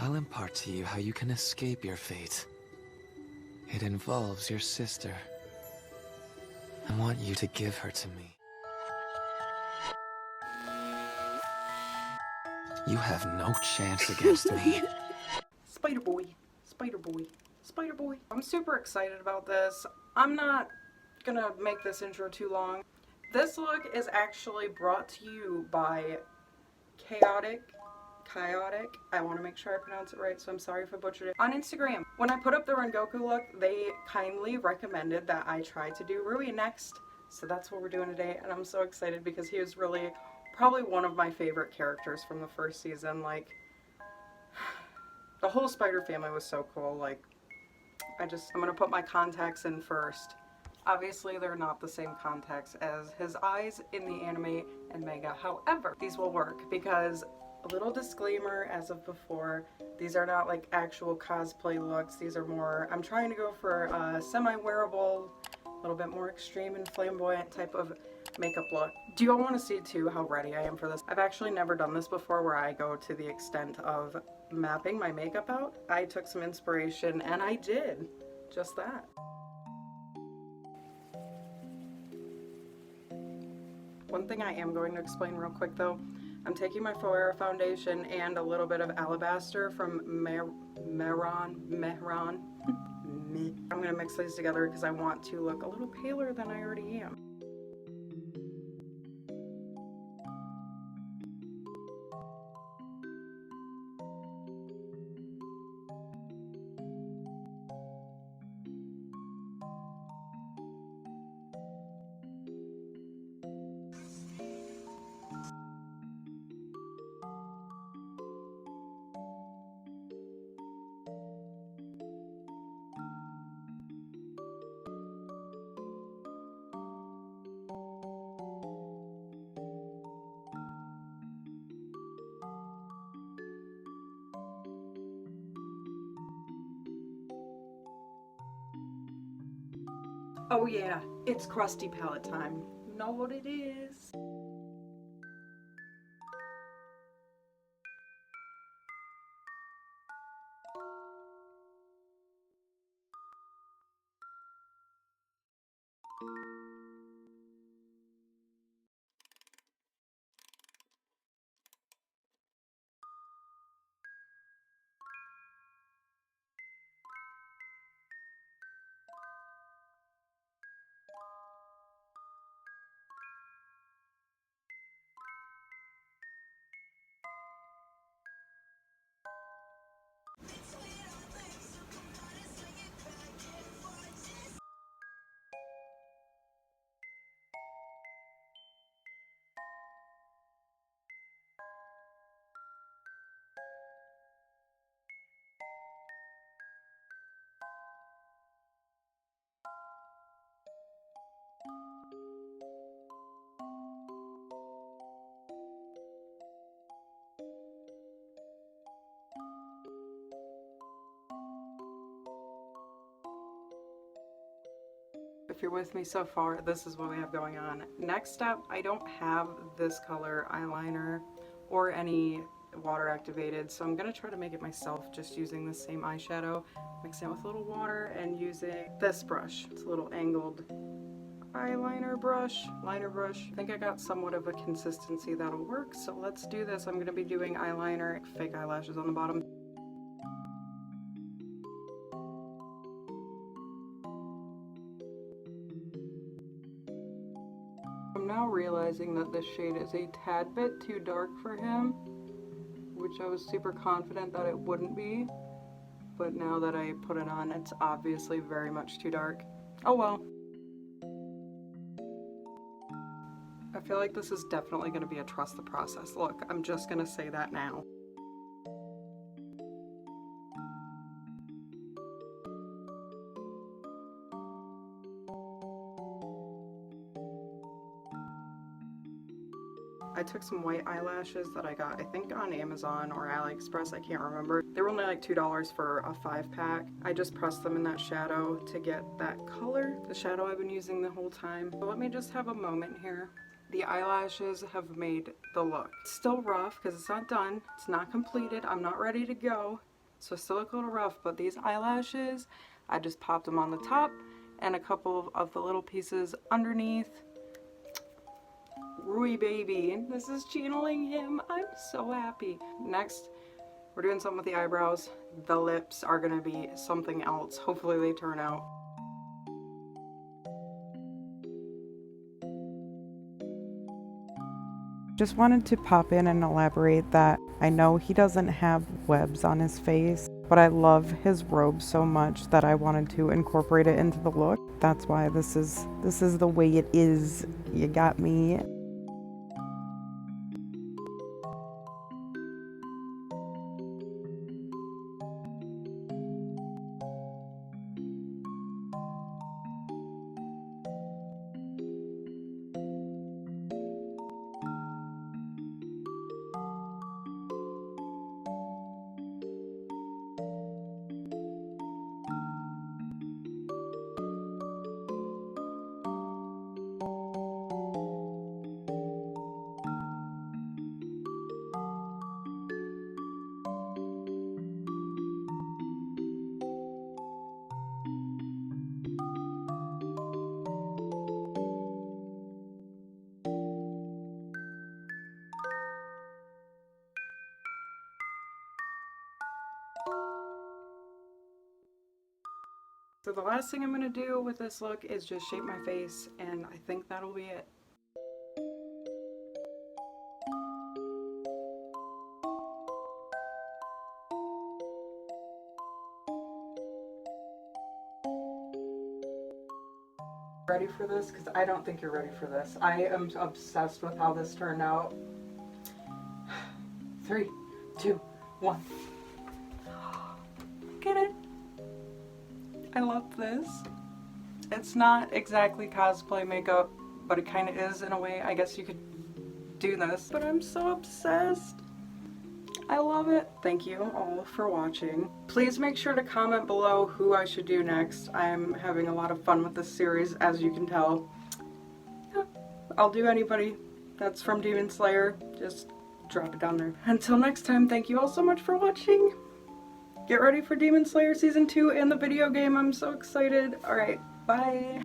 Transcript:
I'll impart to you how you can escape your fate. It involves your sister. I want you to give her to me. You have no chance against me. Spider boy, spider boy, spider boy. I'm super excited about this. I'm not gonna make this intro too long. This look is actually brought to you by Chaotic. I want to make sure I pronounce it right, so I'm sorry if I butchered it. On Instagram, when I put up the Rengoku look, they kindly recommended that I try to do Rui next. So that's what we're doing today, and I'm so excited because he was really probably one of my favorite characters from the first season. Like, the whole Spider family was so cool. Like, I'm gonna put my contacts in first. Obviously, they're not the same contacts as his eyes in the anime and manga. However, these will work because, a little disclaimer as of before, these are not like actual cosplay looks. These are more, I'm trying to go for a semi-wearable, a little bit more extreme and flamboyant type of makeup look. Do you all want to see too how ready I am for this? I've actually never done this before where I go to the extent of mapping my makeup out. I took some inspiration and I did just that. One thing I am going to explain real quick though, I'm taking my Foera foundation and a little bit of Alabaster from Mehron. I'm going to mix these together because I want to look a little paler than I already am. Oh yeah, it's crusty palette time. You know what it is. If you're with me so far, this is what we have going on. Next up, I don't have this color eyeliner or any water activated, so I'm gonna try to make it myself just using the same eyeshadow, mixing it with a little water and using this brush. It's a little angled eyeliner brush, liner brush. I think I got somewhat of a consistency that'll work, so let's do this. I'm gonna be doing eyeliner, fake eyelashes on the bottom. I'm now realizing that this shade is a tad bit too dark for him, which I was super confident that it wouldn't be, but now that I put it on, it's obviously very much too dark. Oh well. I feel like this is definitely going to be a trust the process look. I'm just going to say that now. I took some white eyelashes that I got, I think on Amazon or AliExpress, I can't remember. They were only like $2 for a 5-pack. I just pressed them in that shadow to get that color, the shadow I've been using the whole time. So let me just have a moment here. The eyelashes have made the look. It's still rough because it's not done. It's not completed. I'm not ready to go. So still look a little rough, but these eyelashes, I just popped them on the top and a couple of the little pieces underneath. Rui baby, this is channeling him. I'm so happy. Next, we're doing something with the eyebrows. The lips are gonna be something else. Hopefully they turn out. Just wanted to pop in and elaborate that I know he doesn't have webs on his face, but I love his robe so much that I wanted to incorporate it into the look. That's why this is the way it is. You got me. So the last thing I'm going to do with this look is just shape my face, and I think that'll be it. Ready for this? Because I don't think you're ready for this. I am obsessed with how this turned out. 3, 2, 1. Get it? I love this. It's not exactly cosplay makeup, but it kind of is in a way. I guess you could do this. But I'm so obsessed. I love it. Thank you all for watching. Please make sure to comment below who I should do next. I'm having a lot of fun with this series, as you can tell. Yeah, I'll do anybody that's from Demon Slayer. Just drop it down there. Until next time, thank you all so much for watching. Get ready for Demon Slayer Season 2 and the video game. I'm so excited. Alright, bye.